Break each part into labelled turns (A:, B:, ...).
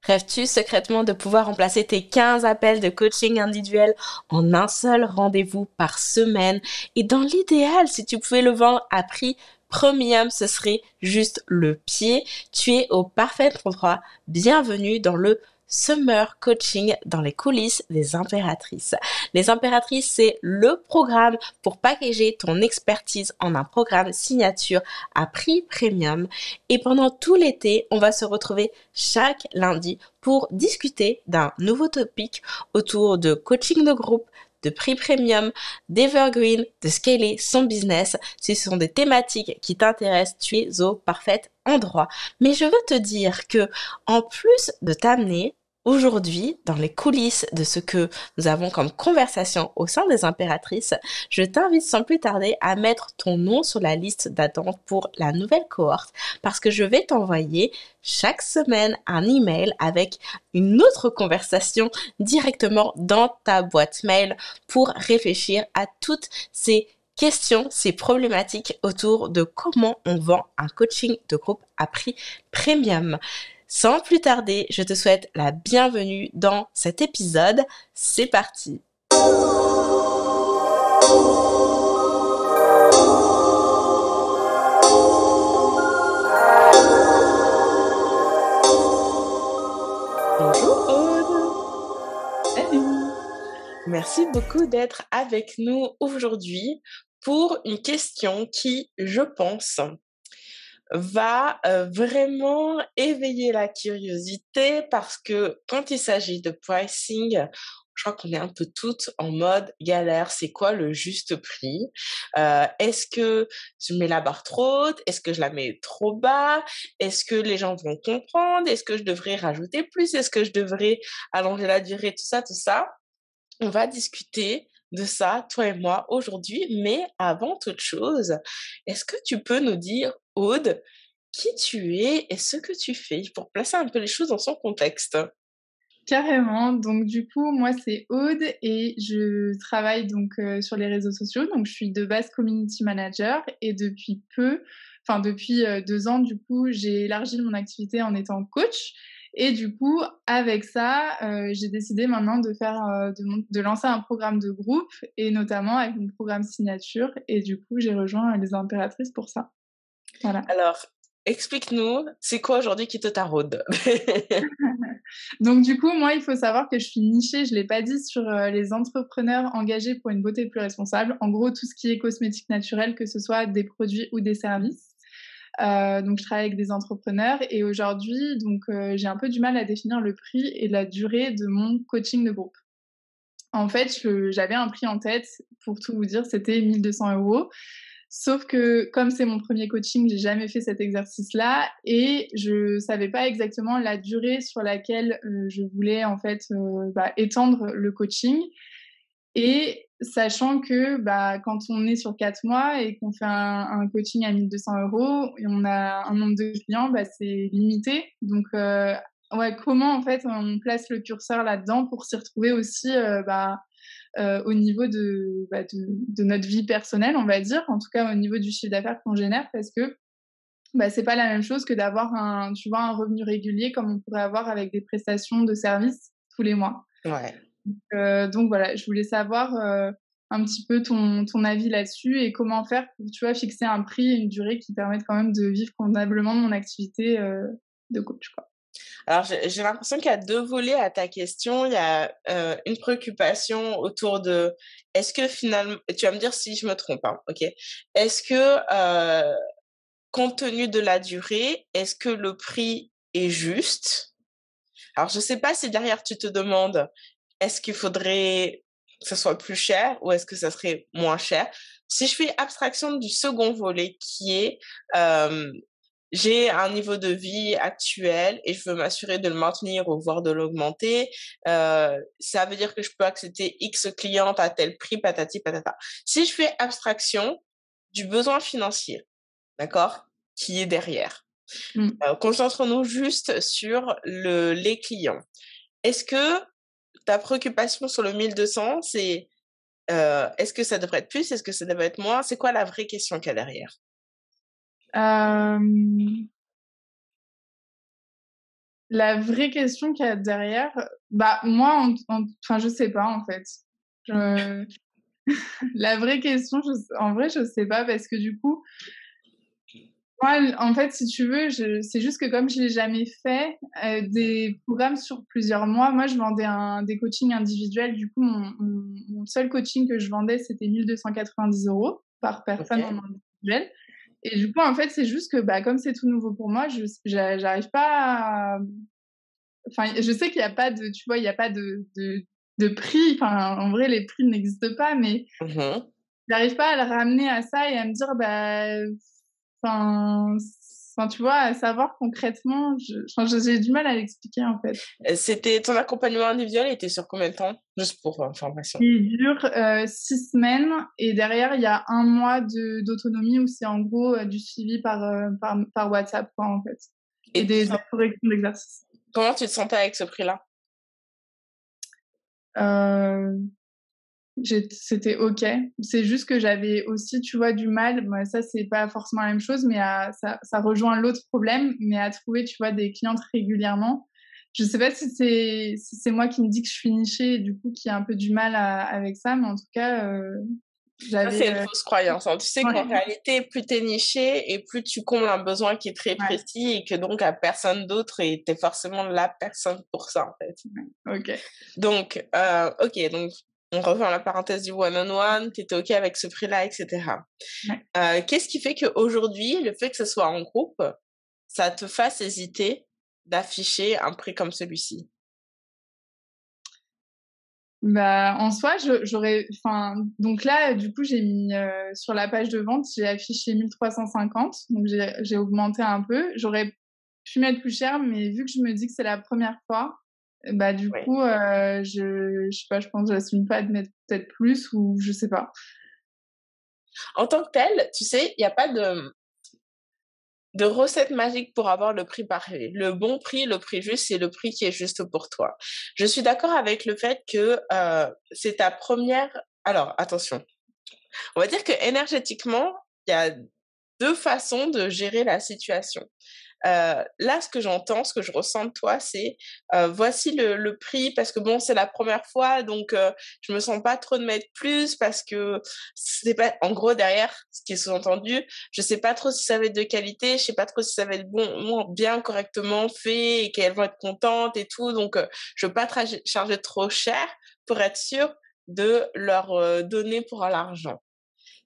A: Rêves-tu secrètement de pouvoir remplacer tes 15 appels de coaching individuel en un seul rendez-vous par semaine? Et dans l'idéal, si tu pouvais le vendre à prix premium, ce serait juste le pied. Tu es au parfait endroit. Bienvenue dans le Summer Coaching dans les coulisses des impératrices. Les impératrices, c'est le programme pour packager ton expertise en un programme signature à prix premium. Et pendant tout l'été, on va se retrouver chaque lundi pour discuter d'un nouveau topic autour de coaching de groupe, de prix premium, d'evergreen, de scaler son business. Si ce sont des thématiques qui t'intéressent, tu es au parfait endroit. Mais je veux te dire que, en plus de t'amener aujourd'hui, dans les coulisses de ce que nous avons comme conversation au sein des impératrices, je t'invite sans plus tarder à mettre ton nom sur la liste d'attente pour la nouvelle cohorte parce que je vais t'envoyer chaque semaine un email avec une autre conversation directement dans ta boîte mail pour réfléchir à toutes ces questions, ces problématiques autour de comment on vend un coaching de groupe à prix premium. Sans plus tarder, je te souhaite la bienvenue dans cet épisode. C'est parti. Bonjour Aude.
B: Salut.
A: Merci beaucoup d'être avec nous aujourd'hui pour une question qui, je pense, va vraiment éveiller la curiosité parce que quand il s'agit de pricing, je crois qu'on est un peu toutes en mode galère. C'est quoi le juste prix? Est-ce que je mets la barre trop haute? Est-ce que je la mets trop bas? Est-ce que les gens vont comprendre? Est-ce que je devrais rajouter plus? Est-ce que je devrais allonger la durée? Tout ça, tout ça. On va discuter de ça, toi et moi, aujourd'hui. Mais avant toute chose, est-ce que tu peux nous dire, Aude, qui tu es et ce que tu fais pour placer un peu les choses dans son contexte?
B: Carrément. Donc du coup, moi c'est Aude et je travaille donc sur les réseaux sociaux. Donc je suis de base community manager et depuis 2 ans du coup, j'ai élargi mon activité en étant coach et du coup avec ça, j'ai décidé maintenant de faire, de lancer un programme de groupe et notamment avec mon programme signature et du coup, j'ai rejoint les impératrices pour ça. Voilà.
A: Alors, explique-nous, c'est quoi aujourd'hui qui te taraude?
B: Donc du coup, moi, il faut savoir que je suis nichée, je l'ai pas dit, sur, les entrepreneurs engagés pour une beauté plus responsable. En gros, tout ce qui est cosmétique naturel, que ce soit des produits ou des services. Donc je travaille avec des entrepreneurs et aujourd'hui, j'ai un peu du mal à définir le prix et la durée de mon coaching de groupe. En fait, j'avais un prix en tête, pour tout vous dire, c'était 1 200 €. Sauf que comme c'est mon premier coaching, j'ai jamais fait cet exercice-là et je savais pas exactement la durée sur laquelle, je voulais en fait, étendre le coaching et sachant que, quand on est sur 4 mois et qu'on fait un coaching à 1 200 € et on a un nombre de clients, c'est limité. Ouais, comment en fait on place le curseur là-dedans pour s'y retrouver aussi, au niveau de notre vie personnelle, on va dire, en tout cas au niveau du chiffre d'affaires qu'on génère parce que, c'est pas la même chose que d'avoir un revenu régulier comme on pourrait avoir avec des prestations de services tous les mois.
A: Ouais.
B: Donc voilà, je voulais savoir, un petit peu ton avis là-dessus et comment faire pour, tu vois, fixer un prix et une durée qui permettent quand même de vivre convenablement de mon activité, de coach, quoi.
A: Alors, j'ai l'impression qu'il y a 2 volets à ta question. Il y a, une préoccupation autour de est-ce que finalement tu vas me dire si je me trompe, hein, OK? Est-ce que, compte tenu de la durée, est-ce que le prix est juste? Alors, je sais pas si derrière tu te demandes, est-ce qu'il faudrait que ça soit plus cher ou est-ce que ça serait moins cher? Si je fais abstraction du second volet qui est, hem, j'ai un niveau de vie actuel et je veux m'assurer de le maintenir ou voire de l'augmenter, ça veut dire que je peux accepter X clientes à tel prix, patati patata. Si je fais abstraction du besoin financier, d'accord? Qui est derrière.
B: Mmh.
A: Concentrons-nous juste sur les clients. Est-ce que ta préoccupation sur le 1 200, c'est, est-ce que ça devrait être plus? Est-ce que ça devrait être moins? C'est quoi la vraie question qu'il y a derrière?
B: Hem La vraie question qu'il y a derrière, bah, moi, enfin, je sais pas, en fait. Je La vraie question, en vrai, je sais pas parce que du coup, moi, en fait, si tu veux, c'est juste que comme je l'ai jamais fait, des programmes sur plusieurs mois, moi, je vendais des coachings individuels. Du coup, mon seul coaching que je vendais, c'était 1 290 € par personne en
A: Ok.
B: individuel. Et du coup, en fait, c'est juste que, bah, comme c'est tout nouveau pour moi, j'arrive pas à, enfin, je sais qu'il y a pas de, tu vois, il y a pas de prix. Enfin, en vrai, les prix n'existent pas, mais
A: Mhm.
B: j'arrive pas à le ramener à ça et à me dire, bah, enfin, tu vois, à savoir concrètement, enfin, j'ai du mal à l'expliquer, en fait.
A: C'était ton accompagnement individuel était sur combien de temps? Juste pour information.
B: Il dure 6 semaines et derrière, il y a 1 mois d'autonomie où c'est en gros du suivi par WhatsApp, quoi, en fait, et
A: Et
B: de la correction d'exercices.
A: comment tu te sentais avec ce prix-là?
B: Euh, C'était OK. C'est juste que j'avais aussi, tu vois, du mal, bah, ça, c'est pas forcément la même chose, mais ça rejoint l'autre problème, mais à trouver, tu vois, des clientes régulièrement. Je sais pas si c'est moi qui me dis que je suis nichée et du coup qui a un peu du mal avec ça, mais en tout cas,
A: Ça, c'est
B: j'avais,
A: une fausse croyance, hein. Tu sais qu'en
B: ouais,
A: réalité, plus tu es niché et plus tu combles un besoin qui est très
B: ouais,
A: précis et que donc à personne d'autre et tu es forcément la personne pour ça, en fait.
B: OK.
A: Donc, OK, donc on revient à la parenthèse du one-on-one, tu étais OK avec ce prix-là, et cetera.
B: Ouais.
A: Qu'est-ce qui fait qu'aujourd'hui, le fait que ce soit en groupe, ça te fasse hésiter d'afficher un prix comme celui-ci?
B: Bah, en soi, j'aurais, enfin, donc là, du coup, j'ai mis, sur la page de vente, j'ai affiché 1 350, donc j'ai augmenté un peu. J'aurais pu mettre plus cher, mais vu que je me dis que c'est la première fois, bah, du
A: Oui.
B: coup, je sais pas, je pense que j'assume pas de mettre peut-être plus ou je sais pas.
A: En tant que tel, tu sais, il y a pas de recette magique pour avoir le prix parfait. Le bon prix, le prix juste, c'est le prix qui est juste pour toi. Je suis d'accord avec le fait que, c'est ta première. Alors attention, on va dire que énergétiquement, il y a 2 façons de gérer la situation. Là, ce que j'entends, ce que je ressens de toi, c'est, voici le prix parce que bon, c'est la première fois donc je me sens pas trop de mettre plus parce que c'est pas en gros derrière, ce qui est sous-entendu, je sais pas trop si ça va être de qualité, je sais pas trop si ça va être bien correctement fait et qu'elles vont être contentes et tout donc je veux pas charger trop cher pour être sûre de leur, donner pour l'argent.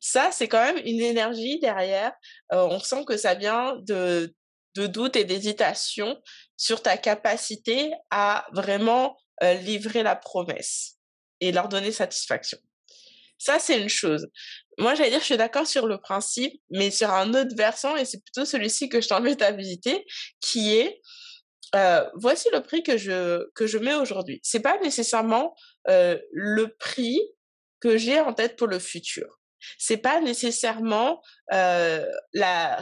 A: Ça, c'est quand même une énergie derrière, on sent que ça vient de doutes et d'hésitation sur ta capacité à vraiment, livrer la promesse et leur donner satisfaction. Ça, c'est une chose. Moi, j'allais dire, je suis d'accord sur le principe, mais sur un autre versant et c'est plutôt celui-ci que je t'invite à visiter, qui est, voici le prix que je mets aujourd'hui. C'est pas nécessairement, le prix que j'ai en tête pour le futur. C'est pas nécessairement, ça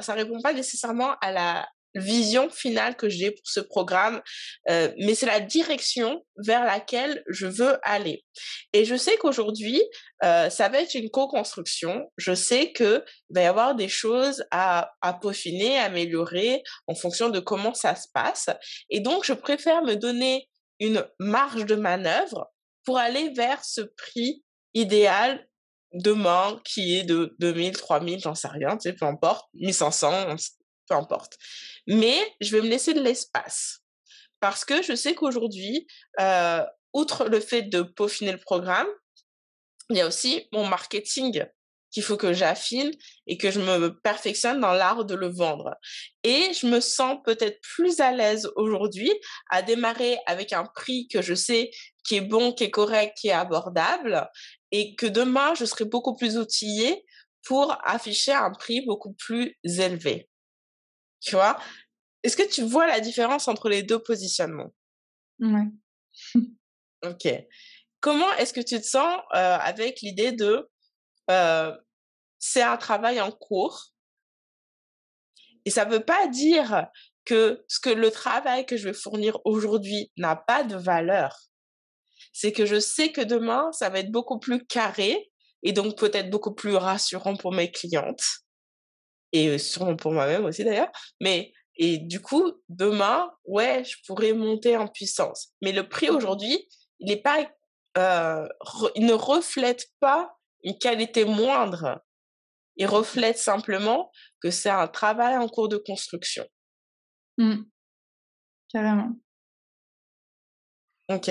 A: répond pas nécessairement à la vision finale que j'ai pour ce programme, mais c'est la direction vers laquelle je veux aller. Et je sais qu'aujourd'hui, ça va être une co-construction. Je sais qu'il va y avoir des choses à peaufiner, améliorer en fonction de comment ça se passe. Et donc, je préfère me donner une marge de manœuvre pour aller vers ce prix idéal demain qui est de 2 000, 3 000, j'en sais rien, tu sais, peu importe, 1 500, peu importe. Mais je vais me laisser de l'espace parce que je sais qu'aujourd'hui, heu, outre le fait de peaufiner le programme, il y a aussi mon marketing qu'il faut que j'affine et que je me perfectionne dans l'art de le vendre. Et je me sens peut-être plus à l'aise aujourd'hui à démarrer avec un prix que je sais qui est bon, qui est correct, qui est abordable et que demain, je serai beaucoup plus outillée pour afficher un prix beaucoup plus élevé. Tu vois? Est-ce que tu vois la différence entre les 2 positionnements?
B: Ouais.
A: OK. Comment est-ce que tu te sens, avec l'idée de, heu, c'est un travail en cours et ça veut pas dire que le travail que je vais fournir aujourd'hui n'a pas de valeur. C'est que je sais que demain, ça va être beaucoup plus carré et donc peut-être beaucoup plus rassurant pour mes clientes et sûrement pour moi-même aussi d'ailleurs. Mais Et du coup, demain, ouais, je pourrais monter en puissance. Mais le prix aujourd'hui, il est pas, il ne reflète pas une qualité moindre. Il reflète simplement que c'est un travail en cours de construction.
B: Mmh. Carrément.
A: OK.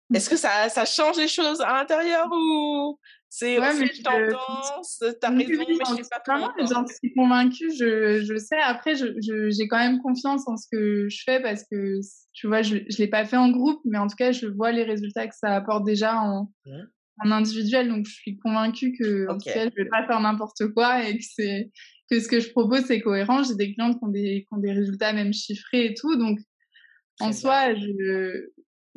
B: Mmh.
A: Est-ce que ça change les choses à l'intérieur ou c'est:
B: Ouais,
A: «OK,
B: mais
A: je t'entends, tu
B: oui,
A: raison,
B: oui,
A: mais je sais pas trop
B: vraiment,
A: encore»?
B: j'en suis convaincue, je sais. Après, j'ai quand même confiance en ce que je fais parce que tu vois, je l'ai pas fait en groupe, mais en tout cas, je vois les résultats que ça apporte déjà
A: Mmh.
B: en individuel. Donc, je suis convaincue que, en tout cas,
A: OK,
B: je vais pas faire n'importe quoi et que ce que je propose, c'est cohérent. J'ai des clientes qui ont des résultats même chiffrés et tout. Donc, en
A: très bien.
B: soi,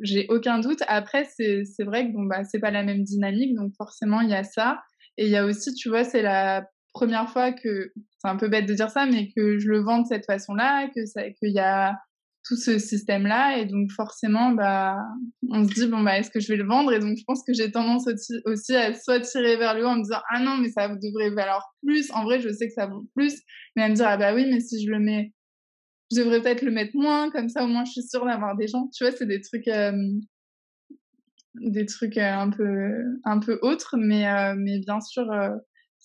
B: j'ai aucun doute. Après, c'est vrai que bon, bah, c'est pas la même dynamique, donc forcément, il y a ça. Et il y a aussi, tu vois, c'est la première fois que c'est un peu bête de dire ça, mais que je le vends de cette façon-là, qu'il y a tout ce système-là et donc forcément, bah, on se dit: «Bon, bah, est-ce que je vais le vendre?» Et donc je pense que j'ai tendance aussi à soit tirer vers le haut en me disant: «Ah non, mais ça devrait valoir plus. En vrai, je sais que ça vaut plus», mais à me dire: «Ah bah oui, mais si je le mets je devrais peut-être le mettre moins, comme ça au moins je suis sûre d'avoir des gens». Tu vois, c'est des trucs, un peu autres, mais bien sûr,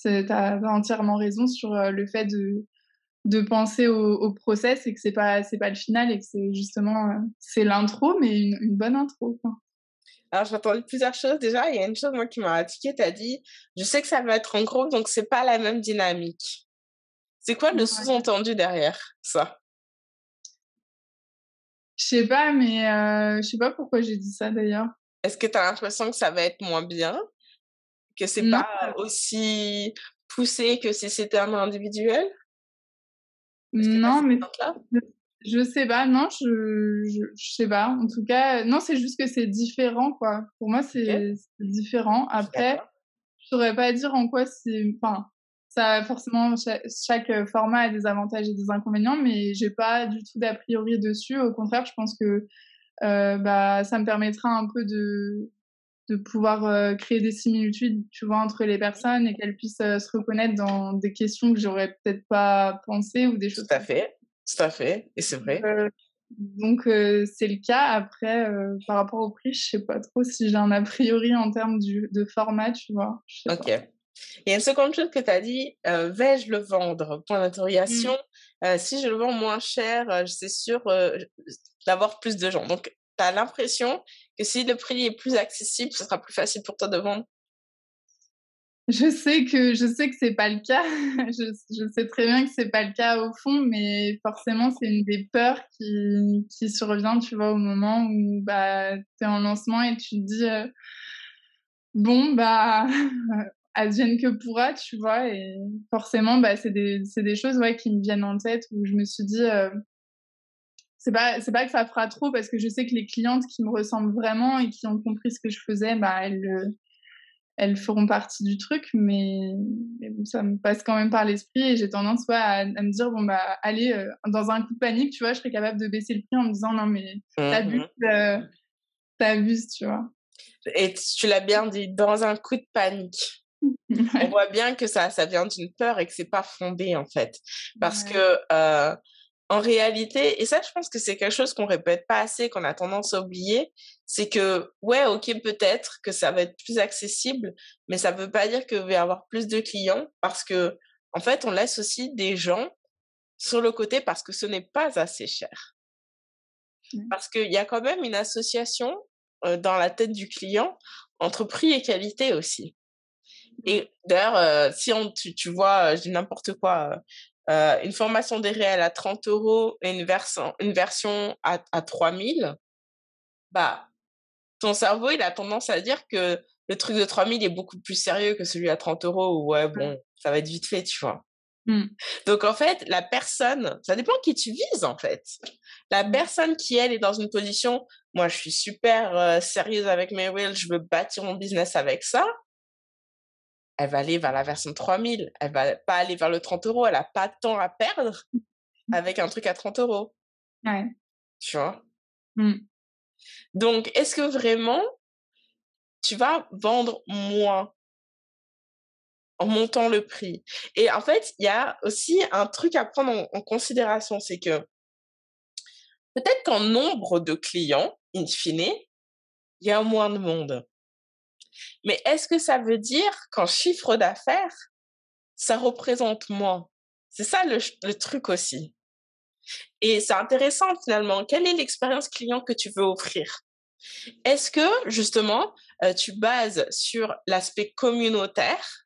B: tu as entièrement raison sur, le fait de penser au process et que c'est pas le final et que c'est justement, c'est l'intro, mais une bonne intro, quoi.
A: Alors j'ai entendu plusieurs choses déjà, il y a une chose moi qui m'a tiqué, tu as dit: «Je sais que ça va être en groupe, donc c'est pas la même dynamique». C'est quoi le
B: Ouais.
A: sous-entendu derrière ça?
B: Je sais pas, mais je sais pas pourquoi j'ai dit ça d'ailleurs.
A: Est-ce que tu as l'impression que ça va être moins bien? Que c'est
B: Non,
A: pas aussi poussé que si c'était un individuel? Est-ce que tu as
B: non,
A: cette
B: mais
A: crainte-là?
B: je je sais pas, non, je sais pas. En tout cas, non, c'est juste que c'est différent, quoi. Pour moi,
A: OK,
B: c'est différent.
A: je suis
B: Après,
A: d'accord.
B: je saurais pas dire en quoi c'est enfin, ça forcément chaque, format a des avantages et des inconvénients, mais j'ai pas du tout d'a priori dessus. Au contraire, je pense que, bah, ça me permettra un peu de pouvoir, créer des similitudes, tu vois, entre les
A: Mmh.
B: personnes et qu'elles puissent, se reconnaître dans des questions que j'aurais peut-être pas pensées ou des choses comme ça.
A: Tout à fait et c'est vrai.
B: Heu, c'est le cas. Après, par rapport au prix, je sais pas trop si j'ai un a priori en termes de format, tu vois? Je sais
A: OK.
B: pas.
A: Il y a une seconde chose que tu as dit, «Vais-je le vendre?» Point
B: Mmh.
A: d'interrogation. Si je le vends moins cher, c'est sûr, d'avoir plus de gens. Donc tu as l'impression que si le prix est plus accessible, ce sera plus facile pour toi de vendre?
B: Je sais que c'est pas le cas. Je sais très bien que c'est pas le cas au fond, mais forcément, c'est une des peurs qui survient, tu vois, au moment où, bah, tu es en lancement et tu te dis, «Bon, bah, advienne que pourra», tu vois? Et forcément, bah, c'est des choses, ouais, qui me viennent en tête où je me suis dit, c'est pas que ça fera trop parce que je sais que les clientes qui me ressemblent vraiment et qui ont compris ce que je faisais, bah, elles feront partie du truc, mais bon, ça me passe quand même par l'esprit et j'ai tendance, ouais, à me dire: «Bon, bah, allez», dans un coup de panique, tu vois, je serais capable de baisser le prix en me disant: «Non, mais tu
A: Mmh.
B: tu abuses», tu vois?
A: Et tu l'as bien dit, dans un coup de panique. On
B: Ouais,
A: voit bien que ça vient d'une peur et que c'est pas fondé, en fait. Parce
B: ouais.
A: que, en réalité et ça, je pense que c'est quelque chose qu'on répète pas assez, qu'on a tendance à oublier, c'est que, ouais, OK, peut-être que ça va être plus accessible, mais ça veut pas dire qu'il va y avoir plus de clients parce que en fait, on laisse aussi des gens sur le côté parce que ce n'est pas assez cher.
B: Ouais.
A: Parce qu'il y a quand même une association, dans la tête du client entre prix et qualité aussi.
B: Mmh.
A: Et d'ailleurs, si tu vois, je dis n'importe quoi, une formation des réels à 30 € et une version à 3 000, bah, ton cerveau, il a tendance à dire que le truc de 3 000 est beaucoup plus sérieux que celui à 30 € où ouais, bon, ça va être vite fait, tu vois?
B: Mmh.
A: Donc en fait, la personne ça dépend qui tu vises, en fait. La
B: Mmh.
A: personne qui, elle, est dans une position: «Moi, je suis super, sérieuse avec mes reels, je veux bâtir mon business avec ça», elle va aller vers la version 3 000. Elle va pas aller vers le 30 €. Elle a pas de temps à perdre avec un truc à 30 €,
B: Ouais.
A: tu vois?
B: Mmh.
A: Donc est-ce que vraiment tu vas vendre moins? en montant le prix. Et en fait, il y a aussi un truc à prendre en considération, c'est que peut-être qu'en nombre de clients, in fine, il y a moins de monde. Mais est-ce que ça veut dire qu'en chiffre d'affaires, ça représente moins? C'est ça le truc aussi. Et c'est intéressant finalement. Quelle est l'expérience client que tu veux offrir? Est-ce que justement, tu bases sur l'aspect communautaire,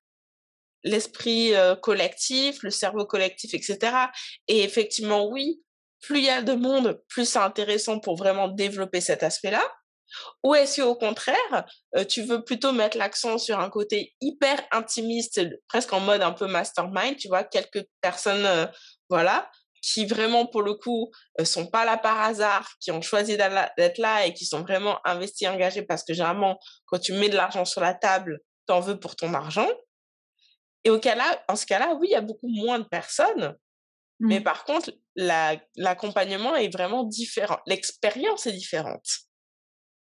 A: l'esprit, collectif, le cerveau collectif et cetera? Et effectivement, oui, plus il y a de monde, plus c'est intéressant pour vraiment développer cet aspect-là? Ou est-ce qu'au contraire, tu veux plutôt mettre l'accent sur un côté hyper intimiste, presque en mode un peu mastermind, tu vois? Quelques personnes, voilà, qui vraiment pour le coup, sont pas là par hasard, qui ont choisi d'être là et qui sont vraiment investis, engagés parce que généralement, quand tu mets de l'argent sur la table, tu en veux pour ton argent. Et en ce cas-là, oui, il y a beaucoup moins de personnes, mais
B: Mmh.
A: par contre, l'accompagnement est vraiment différent. L'expérience est différente.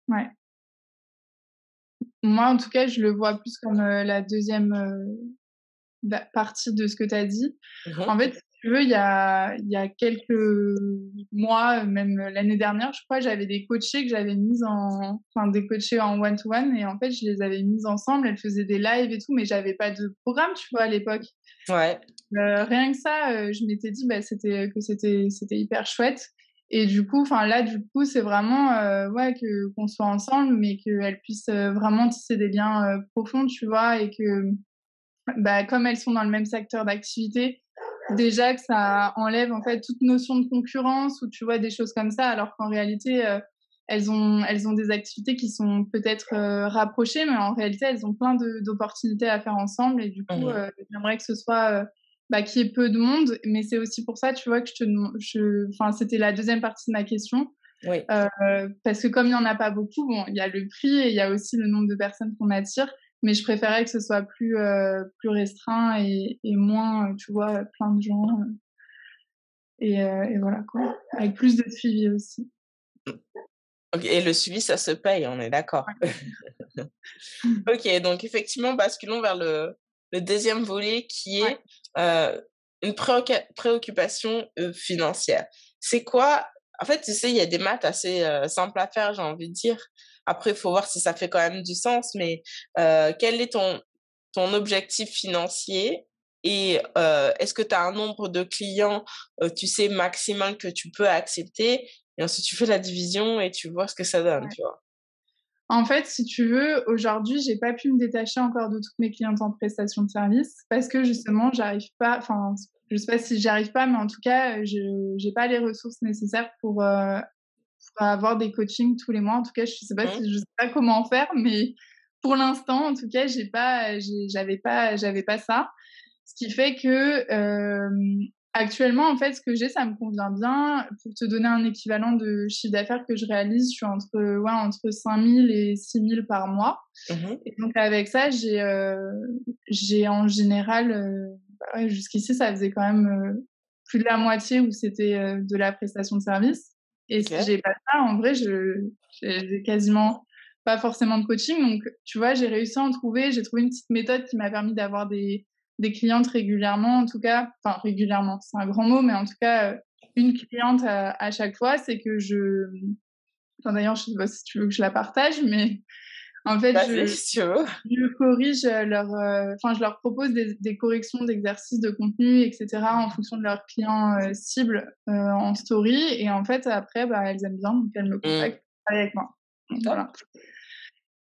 B: Ouais. Moi, en tout cas, je le vois plus comme, la deuxième partie de ce que tu as dit.
A: Mmh.
B: En fait, si tu veux, il y a quelques mois, même l'année dernière, je crois, j'avais des coachées que j'avais mises des coachées en one to one et en fait, je les avais mises ensemble. Elles faisaient des lives et tout, mais j'avais pas de programme, tu vois, à l'époque.
A: Ouais.
B: Rien que ça, je m'étais dit, bah, c'était hyper chouette et du coup, enfin là, du coup, c'est vraiment, ouais, qu'on soit ensemble, mais qu'elles puissent, vraiment tisser des liens, profonds, tu vois? Et que, bah, comme elles sont dans le même secteur d'activité, déjà que ça enlève, en fait, toute notion de concurrence ou tu vois, des choses comme ça, alors qu'en réalité, elles ont des activités qui sont peut-être, rapprochées, mais en réalité, elles ont plein d'opportunités à faire ensemble et du coup,
A: Mmh.
B: j'aimerais que ce soit, bah, qu'il y ait peu de monde, mais c'est aussi pour ça, tu vois, que enfin, c'était la deuxième partie de ma question,
A: Oui.
B: parce que comme il y en a pas beaucoup, bon, il y a le prix et il y a aussi le nombre de personnes qu'on attire, mais je préférais que ce soit plus restreint et moins, tu vois, plein de gens, et voilà quoi. Avec plus de suivi aussi.
A: OK et le suivi, ça se paye, on est d'accord?
B: Ouais.
A: OK, donc effectivement, basculons vers le 2e volet qui
B: Ouais.
A: est, une préoccupation, financière. C'est quoi en fait, tu sais, il y a des maths assez, simples à faire, j'ai envie de dire. Après, il faut voir si ça fait quand même du sens, mais, quel est ton objectif financier et est-ce que tu as un nombre de clients, tu sais, maximal que tu peux accepter? Et ensuite tu fais la division et tu vois ce que ça donne,
B: Ouais.
A: tu vois?
B: En fait, si tu veux, aujourd'hui, j'ai pas pu me détacher encore de toutes mes clientes en prestation de service parce que justement, j'arrive pas, enfin, je sais pas si j'y arrive pas, mais en tout cas, je j'ai pas les ressources nécessaires pour avoir des coachings tous les mois. En tout cas,
A: Mmh.
B: je sais pas comment faire, mais pour l'instant, en tout cas, j'avais pas ça. Ce qui fait que, actuellement, en fait, ce que j'ai, ça me convient bien. Pour te donner un équivalent de chiffre d'affaires que je réalise, je suis entre 5 000 et 6 000 par mois
A: Mmh.
B: et donc avec ça, j'ai en général, bah, ouais, jusqu'ici, ça faisait quand même, plus de la moitié où c'était, de la prestation de service et si
A: OK.
B: j'ai pas ça, en vrai, j'ai quasiment pas forcément de coaching donc tu vois, j'ai trouvé une petite méthode qui m'a permis d'avoir des clientes régulièrement, en tout cas, enfin régulièrement, c'est un grand mot, mais en tout cas, une cliente à chaque fois. C'est que enfin d'ailleurs, je sais pas si tu veux que je la partage, mais en fait,
A: Vas-y, si tu veux.
B: je corrige, enfin je leur propose des corrections d'exercices de contenu et cetera en fonction de leurs clients, cibles, en story et en fait après, bah, elles aiment bien donc elles me
A: Mmh.
B: contactent pour travailler avec moi. Donc
A: Top.
B: voilà.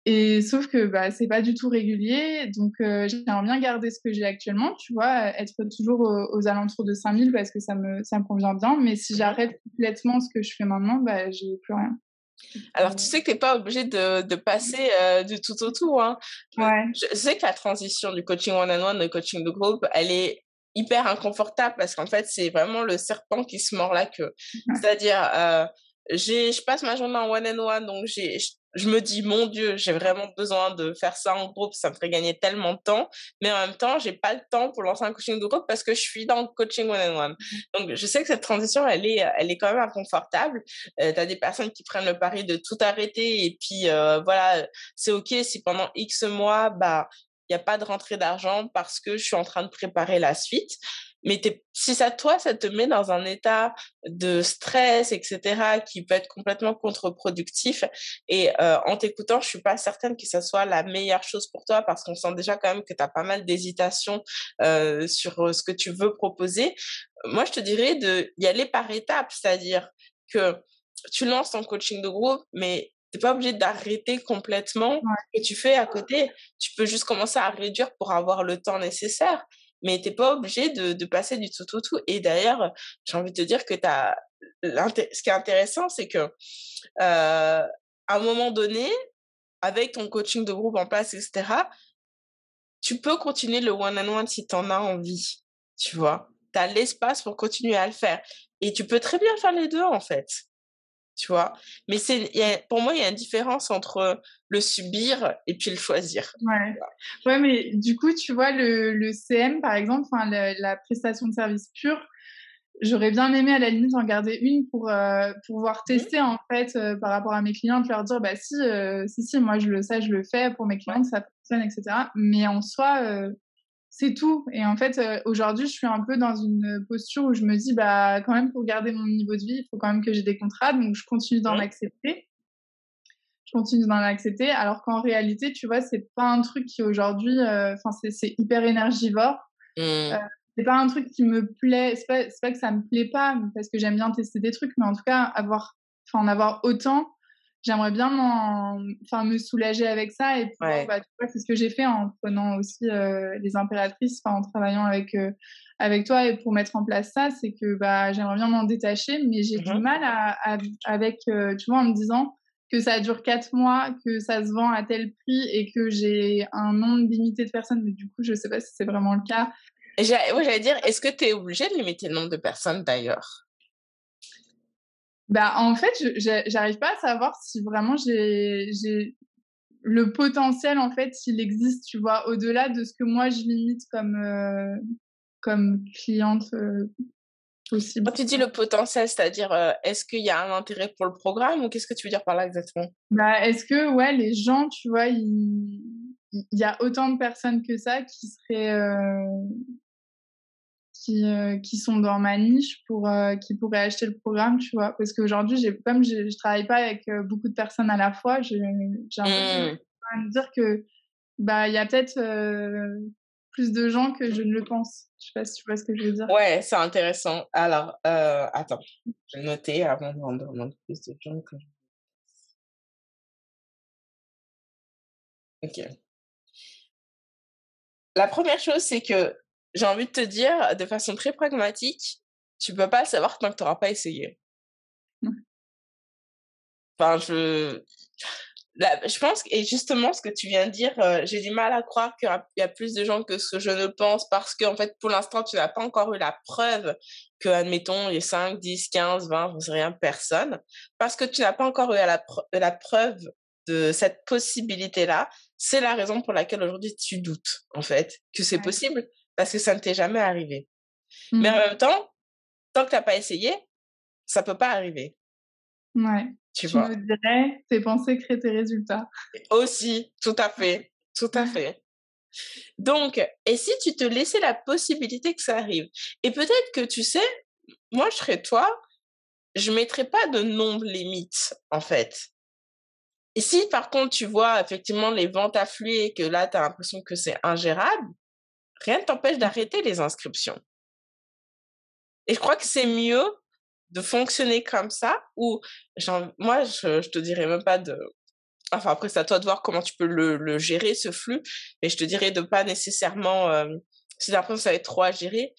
B: Et sauf que, bah, c'est pas du tout régulier, donc j'aimerais bien garder ce que j'ai actuellement, tu vois? Être toujours aux alentours de 5 000 parce que ça me convient bien, mais si
A: Mmh.
B: j'arrête complètement ce que je fais maintenant, bah, j'ai plus rien.
A: Alors, tu sais que tu es pas obligé de passer, du tout au tout, hein.
B: Ouais,
A: Je sais que la transition du coaching one on one au coaching de groupe, elle est hyper inconfortable parce qu'en fait, c'est vraiment le serpent qui se mord la queue. C'est-à-dire, je passe ma journée en one on one, donc je me dis: «Mon Dieu, j'ai vraiment besoin de faire ça en groupe, ça me ferait gagner tellement de temps», mais en même temps, j'ai pas le temps pour lancer un coaching de groupe parce que je suis dans le coaching one on one. Donc je sais que cette transition, elle est quand même inconfortable. Tu as des personnes qui prennent le pari de tout arrêter et puis, voilà, c'est OK si pendant X mois, bah, il y a pas de rentrée d'argent parce que je suis en train de préparer la suite. Mais si ça, toi, ça te met dans un état de stress, etc., qui peut être complètement contre-productif. Et en t'écoutant, je suis pas certaine que ça soit la meilleure chose pour toi parce qu'on sent déjà quand même que tu as pas mal d'hésitation sur ce que tu veux proposer. Moi, je te dirais de y aller par étapes, c'est-à-dire que tu lances ton coaching de groupe, mais t'es pas obligé d'arrêter complètement ce que tu fais à côté. Tu peux juste commencer à réduire pour avoir le temps nécessaire, mais t'es pas obligé de passer du tout, tout, tout. Et d'ailleurs, j'ai envie de te dire que ce qui est intéressant, c'est que, à un moment donné, avec ton coaching de groupe en place, etc., tu peux continuer le one-on-one si tu en as envie, tu vois. Tu as l'espace pour continuer à le faire. Et tu peux très bien faire les deux, en fait, tu vois. Mais pour moi, il y a une différence entre le subir et puis le choisir.
B: Ouais. Ouais, mais du coup, tu vois, le CM, par exemple, enfin, la prestation de service pure, j'aurais bien aimé à la limite en garder une pour pouvoir tester en fait par rapport à mes clientes, leur dire bah si moi je le fais pour mes clientes, ça fonctionne, etc. Mais en soi, c'est tout. Et en fait, aujourd'hui, je suis un peu dans une posture où je me dis bah quand même pour garder mon niveau de vie, il faut quand même que j'ai des contrats, donc je continue d'en accepter. Je continue d'en accepter, alors qu'en réalité, tu vois, c'est pas un truc qui aujourd'hui, enfin c'est hyper énergivore. Heu,
A: Mmh.
B: c'est pas un truc qui me plaît, c'est pas que ça me plaît pas, parce que j'aime bien tester des trucs, mais en tout cas en avoir autant, j'aimerais bien me soulager avec ça et pouvoir,
A: Ouais.
B: bah, tu vois, c'est ce que j'ai fait en prenant aussi, les impératrices, en travaillant avec toi et pour mettre en place ça, c'est que, bah, j'aimerais bien m'en détacher, mais j'ai du
A: Mmh.
B: mal avec, tu vois, en me disant que ça dure 4 mois, que ça se vend à tel prix et que j'ai un nombre limité de personnes, mais du coup, je sais pas si c'est vraiment le cas.
A: Ouais, j'allais dire, est-ce que tu es obligé de limiter le nombre de personnes d'ailleurs?
B: Bah, en fait, j'arrive pas à savoir si vraiment j'ai le potentiel, en fait, s'il existe, tu vois? Au-delà de ce que moi je limite comme cliente, possible.
A: Quand tu dis le potentiel, c'est-à-dire, est-ce qu'il y a un intérêt pour le programme ou qu'est-ce que tu veux dire par là exactement?
B: Bah, est-ce que, ouais, les gens, tu vois, il y a autant de personnes que ça qui seraient, qui sont dans ma niche qui pourraient acheter le programme, tu vois? Parce qu'aujourd'hui, comme je travaille pas avec, beaucoup de personnes à la fois, j'ai un peu du mal
A: Mmh.
B: à me dire que, bah, il y a peut-être, plus de gens que je ne le pense. Je sais pas si tu vois ce que je veux dire?
A: Ouais, c'est intéressant. Alors, attends, je vais noter avant d'en demander plus de gens que OK. La première chose, c'est que j'ai envie de te dire de façon très pragmatique, tu peux pas le savoir tant que tu auras pas essayé.
B: Ouais,
A: Enfin, je pense et justement ce que tu viens de dire, j'ai du mal à croire qu'il y a plus de gens que ce que je ne pense parce qu'en fait, pour l'instant, tu n'as pas encore eu la preuve que, admettons, les 5, 10, 15, 20, j'en sais rien, personnes. Parce que tu n'as pas encore eu la preuve de cette possibilité-là, c'est la raison pour laquelle aujourd'hui tu doutes, en fait, que c'est
B: ouais.
A: possible parce que ça ne t'est jamais arrivé. Mais en
B: Mmh.
A: même temps, tant que tu as pas essayé, ça peut pas arriver,
B: Ouais.
A: tu
B: Tu me
A: vois?
B: dirais: «Tes pensées créent tes résultats».
A: Aussi, tout à fait, tout à fait. Donc, et si tu te laissais la possibilité que ça arrive? Et peut-être que, tu sais, moi, je serais toi, je mettrais pas de nombre limite, en fait. Et si, par contre, tu vois effectivement les ventes affluer et que là, tu as l'impression que c'est ingérable, rien ne t'empêche d'arrêter les inscriptions. Et je crois que c'est mieux de fonctionner comme ça ou moi, je te dirais même pas de enfin, après, c'est à toi de voir comment tu peux le gérer, ce flux, mais je te dirais de pas nécessairement, si tu as l'impression que ça va être trop à gérer,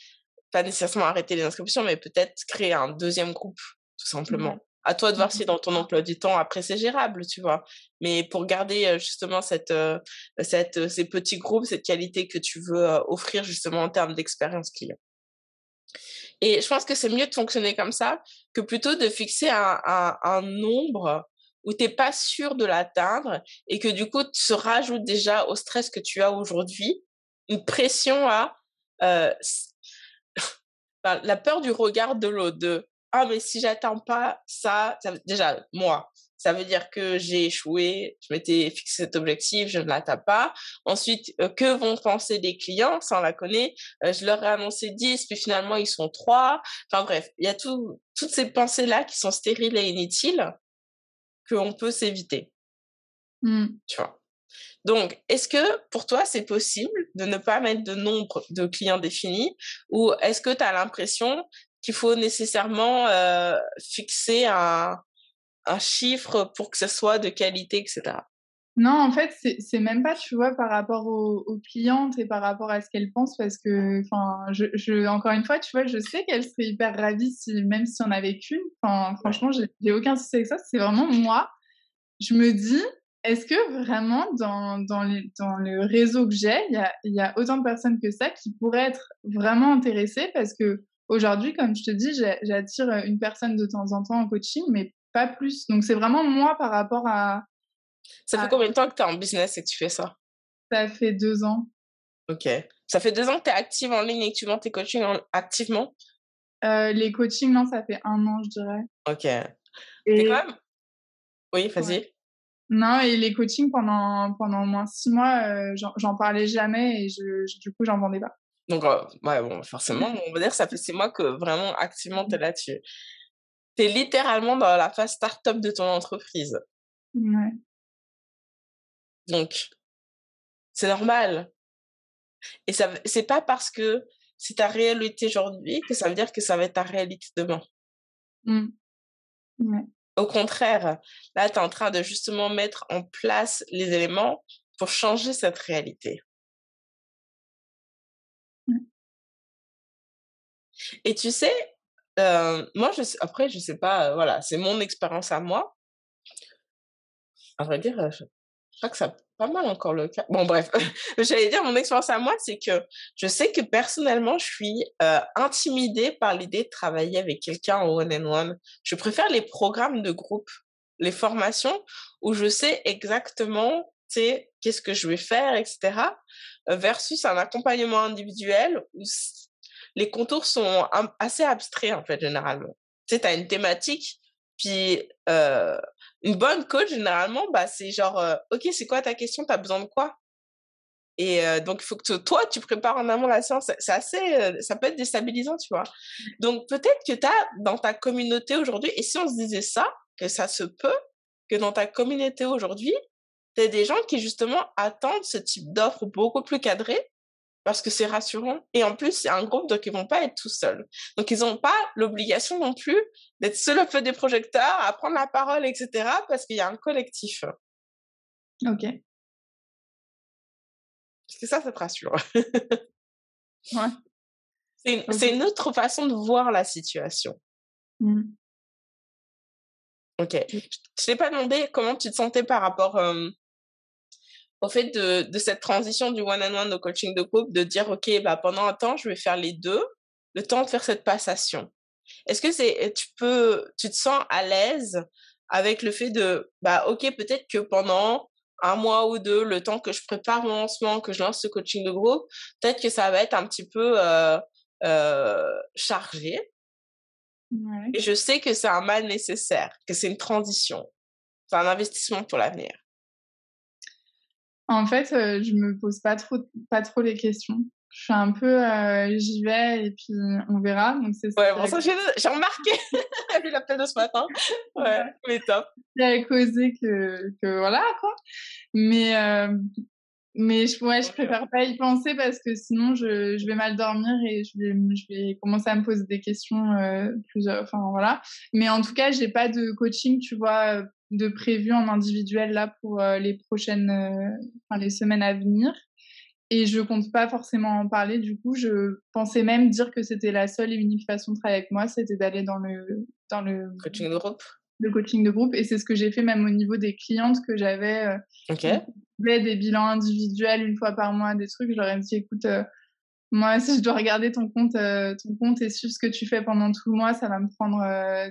A: pas nécessairement arrêter les inscriptions, mais peut-être créer un deuxième groupe, tout
B: Ouais.
A: simplement. À toi de voir
B: Mmh.
A: si dans ton emploi du temps, après, c'est gérable, tu vois? Mais pour garder, justement ces petits groupes, cette qualité que tu veux, offrir justement en termes d'expérience client. Et je pense que c'est mieux de fonctionner comme ça que plutôt de fixer un nombre où tu es pas sûr de l'atteindre et que du coup, tu se rajoutes déjà au stress que tu as aujourd'hui, une pression à, s enfin, la peur du regard de l'autre, de ah, mais si j'atteins pas ça, déjà, moi, ça veut dire que j'ai échoué, je m'étais fixé cet objectif, je ne l'atteins pas. Ensuite, que vont penser les clients? Ça, on la connaît. Je leur ai annoncé 10, puis finalement, ils sont 3. Enfin bref, il y a toutes ces pensées-là qui sont stériles et inutiles qu'on peut s'éviter,
B: Mmh.
A: tu vois. Donc, est-ce que pour toi, c'est possible de ne pas mettre de nombre de clients définis ou est-ce que tu as l'impression qu'il faut nécessairement fixer un chiffre pour que ce soit de qualité, etc.
B: Non, en fait, c'est même pas, tu vois, par rapport aux clientes et par rapport à ce qu'elles pensent parce que, enfin, je encore une fois, tu vois, je sais qu'elles seraient hyper ravies si même s'il y en avait qu'une. Enfin,
A: Ouais.
B: franchement, j'ai aucun souci avec ça. C'est vraiment moi, je me dis: «Est-ce que vraiment dans le réseau que j'ai, il y a autant de personnes que ça qui pourraient être vraiment intéressées?» parce qu'aujourd'hui, comme je te dis, j'attire, une personne de temps en temps en coaching, mais pas plus. Donc c'est vraiment moi par rapport
A: Ça fait
B: à
A: combien de temps que tu es en business et que tu fais ça?
B: ça fait 2 ans.
A: Ok. Ça fait 2 ans que tu es active en ligne et que tu vends tes coachings activement?
B: Les coachings, non, ça fait 1 an, je dirais.
A: Ok. T'es
B: Et
A: quand même... Oui,
B: ouais.
A: vas-y.
B: Non, et les coachings pendant au moins 6 mois, j'en parlais jamais et du coup, j'en vendais pas.
A: Donc, ouais, bon, forcément, on va dire que ça fait 6 mois que vraiment activement tu es là-dessus. Tu es littéralement dans la phase start-up de ton entreprise.
B: Ouais.
A: Donc, c'est normal. Et c'est pas parce que c'est ta réalité aujourd'hui que ça veut dire que ça va être ta réalité demain.
B: Mmh. Ouais.
A: Au contraire, là, tu es en train de justement mettre en place les éléments pour changer cette réalité.
B: Ouais.
A: Et tu sais, moi, après, je sais pas, voilà, c'est mon expérience à moi. À vrai dire, je crois que ça pas mal encore le cas. Bon bref, j'allais dire mon expérience à moi, c'est que je sais que personnellement, je suis, intimidée par l'idée de travailler avec quelqu'un en one on one. Je préfère les programmes de groupe, les formations où je sais exactement, tu sais, qu'est-ce que je vais faire et cetera, versus un accompagnement individuel où les contours sont assez abstraits en fait généralement. Tu sais, tu as une thématique, puis une bonne coach, généralement, bah, c'est genre, OK, c'est quoi ta question? Tu as besoin de quoi? Et donc il faut que toi, tu prépares en amont la séance. C'est assez, ça peut être déstabilisant, tu vois? Donc peut-être que tu as dans ta communauté aujourd'hui et si on se disait ça, que ça se peut que dans ta communauté aujourd'hui, tu aies des gens qui justement attendent ce type d'offre beaucoup plus cadrée parce que c'est rassurant et en plus, c'est un groupe, donc ils vont pas être tout seuls. Donc ils ont pas l'obligation non plus d'être seuls au feu des projecteurs, à prendre la parole et cetera, parce qu'il y a un collectif.
B: OK.
A: Parce que ça te rassure.
B: Ouais.
A: C'est
B: OK.
A: une autre façon de voir la situation.
B: Mmh.
A: OK. Je t'ai pas demandé comment tu te sentais par rapport, au fait de cette transition du one on one au coaching de groupe, de dire: «OK, bah, pendant un temps, je vais faire les 2, le temps de faire cette passation». Est-ce que tu te sens à l'aise avec le fait de, bah, OK, peut-être que pendant 1 mois ou 2, le temps que je prépare mon lancement, que je lance ce coaching de groupe, peut-être que ça va être un petit peu, chargé
B: Ouais.
A: et je sais que c'est un mal nécessaire, que c'est une transition, c'est un investissement pour l'avenir.
B: En fait, je me pose pas trop les questions. Je suis un peu, j'y vais et puis on verra, donc c'est ce
A: Ouais,
B: qui
A: bon
B: a
A: ça j'ai remarqué, vu l'appel de ce matin. Ouais,
B: ouais,
A: mais top.
B: qui a causé que voilà, quoi. Mais ouais, je
A: Tant mieux.
B: préfère pas y penser parce que sinon je vais mal dormir et je vais commencer à me poser des questions, enfin voilà. Mais en tout cas, j'ai pas de coaching, tu vois, de prévu en individuel là pour, les prochaines, enfin les semaines à venir et je compte pas forcément en parler. Du coup, je pensais même dire que c'était la seule et unique façon de travailler avec moi, c'était d'aller dans
A: Coaching de groupe?
B: le coaching de groupe et c'est ce que j'ai fait même au niveau des clientes que j'avais, qui
A: OK.
B: faisaient des bilans individuels 1 fois par mois, des trucs. Je leur ai dit: «Écoute, moi, si je dois regarder ton compte et suivre ce que tu fais pendant tout le mois, ça va me prendre,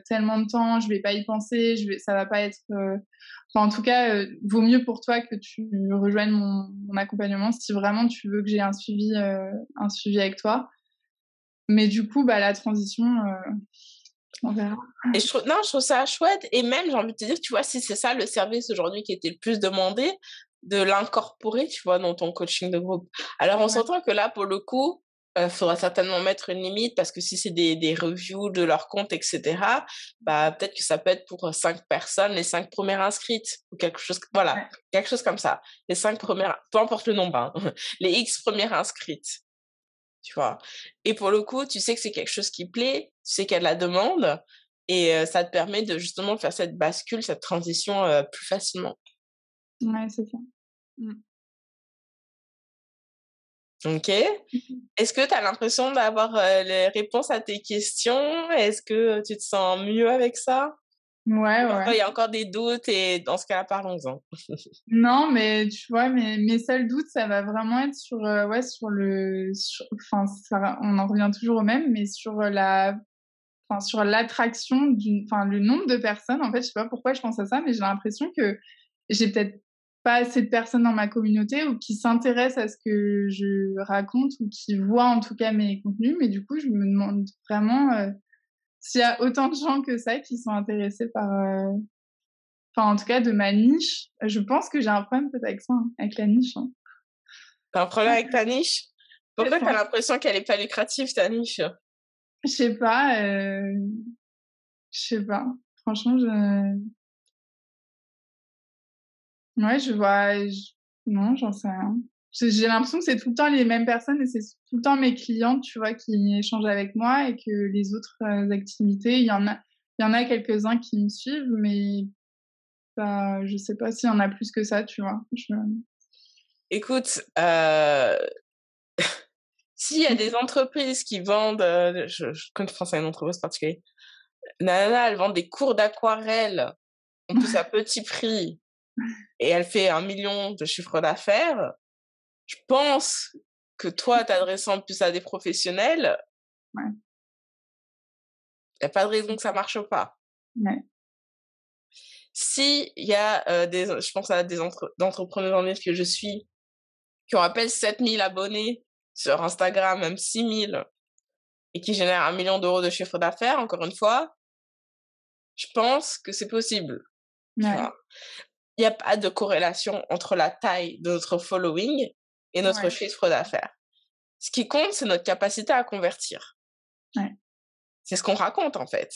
B: tellement de temps, je vais pas y penser, ça va pas être, enfin, en tout cas, vaut mieux pour toi que tu rejoignes mon accompagnement si vraiment tu veux que j'ai un suivi avec toi». Mais du coup, bah, la transition, On verra.
A: Et je trouve ça chouette. Et même, j'ai envie de te dire, tu vois, si c'est ça le service aujourd'hui qui était le plus demandé, de l'incorporer, tu vois, dans ton coaching de groupe. Alors, on
B: Ouais,
A: s'entend que là, pour le coup, faudra certainement mettre une limite parce que si c'est des reviews de leur compte, etc., bah, peut-être que ça peut être pour 5 personnes, les 5 premières inscrites ou quelque chose, voilà,
B: ouais,
A: quelque chose comme ça. Les 5 premières, peu importe le nombre, hein, les X premières inscrites, tu vois. Et pour le coup, tu sais que c'est quelque chose qui plaît, tu sais qu'il y a de la demande et ça te permet de justement faire cette bascule, cette transition plus facilement.
B: ouais, c'est ça. Mmh.
A: OK.
B: Mmh.
A: Est-ce que tu as l'impression d'avoir les réponses à tes questions? Est-ce que tu te sens mieux avec ça?
B: Ouais,
A: Ou
B: ouais.
A: parfois il y a encore des doutes et dans ce cas-là, parlons-en.
B: Non, mais tu vois, mes seuls doutes, ça va vraiment être sur, ouais, sur le sur enfin, ça on en revient toujours au même, mais sur, sur l'attraction le nombre de personnes, en fait, je sais pas pourquoi je pense à ça, mais j'ai l'impression que j'ai peut-être pas assez de personnes dans ma communauté ou qui s'intéressent à ce que je raconte ou qui voient en tout cas mes contenus, mais du coup, je me demande vraiment, s'il y a autant de gens que ça qui sont intéressés par, en tout cas de ma niche. Je pense que j'ai un problème peut-être avec ça, hein, avec la niche, hein.
A: Tu as un problème avec ta niche? Pourquoi
B: Peut-être,
A: tu as
B: hein.
A: l'impression qu'elle est pas lucrative, ta niche?
B: Je sais pas, je sais pas. Franchement, ouais, je vois j non, j'en sais rien. J'ai l'impression que c'est tout le temps les mêmes personnes et c'est tout le temps mes clientes, tu vois, qui échangent avec moi et que les autres, activités, il y en a quelques-uns qui me suivent, mais je sais pas s'il y en a plus que ça, tu vois?
A: Écoute, s'il y a des entreprises qui vendent, je connais pense à une entreprise particulière. La nana, elle vend des cours d'aquarelle, en plus à petit prix et elle fait 1 million de chiffre d'affaires. Je pense que toi, t'adressant plus à des professionnels,
B: Ouais,
A: il y a pas de raison que ça marche pas.
B: ouais,
A: Si il y a, je pense à des entrepreneurs en ligne que je suis, qui ont à peine 7 000 abonnés sur Instagram, même 6 000 et qui génèrent 1 million d'euros de chiffre d'affaires, encore une fois, je pense que c'est possible, tu
B: ouais,
A: vois? Il y a pas de corrélation entre la taille de notre following et notre
B: ouais,
A: chiffre d'affaires. Ce qui compte, c'est notre capacité à convertir.
B: ouais.
A: C'est ce qu'on raconte, en fait.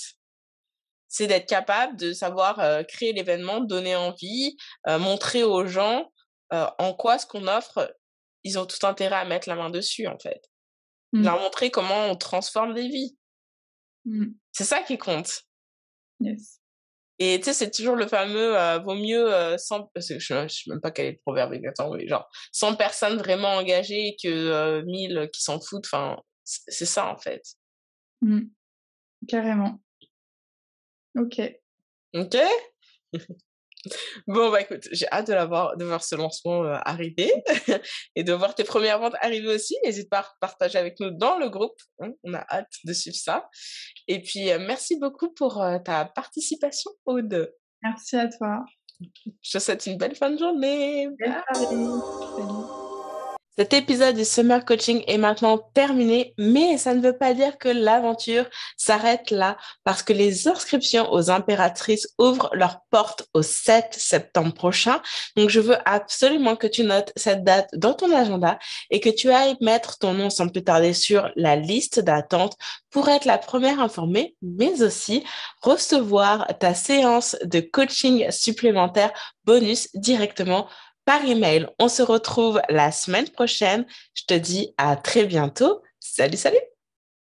A: C'est d'être capable de savoir, créer l'événement, donner envie, montrer aux gens, en quoi ce qu'on offre, ils ont tout intérêt à mettre la main dessus, en fait.
B: Mmh.
A: Leur montrer comment on transforme des vies.
B: Mmh.
A: C'est ça qui compte
B: Yes.
A: et tu sais, c'est toujours le fameux, vaut mieux, 100 parce que je sais même pas quel est le proverbe exactement, mais genre 100 personnes vraiment engagées que, 1000 qui s'en foutent, enfin, c'est ça, en fait.
B: Mmh. Carrément. OK.
A: OK? Bon, bah, écoute, j'ai hâte de voir ce lancement, arriver et de voir tes premières ventes arriver aussi. N'hésite pas à partager avec nous dans le groupe, hein, on a hâte de suivre ça et puis, merci beaucoup pour, ta participation, Aude.
B: Merci à toi.
A: Je te souhaite une belle fin de journée.
B: Belle soirée. Salut.
A: Cet épisode du Summer Coaching est maintenant terminé, mais ça ne veut pas dire que l'aventure s'arrête là, parce que les inscriptions aux impératrices ouvrent leurs portes au 7 septembre prochain. Donc, je veux absolument que tu notes cette date dans ton agenda et que tu ailles mettre ton nom sans plus tarder sur la liste d'attente pour être la première informée, mais aussi recevoir ta séance de coaching supplémentaire bonus directement par email. On se retrouve la semaine prochaine. Je te dis à très bientôt. Salut, salut!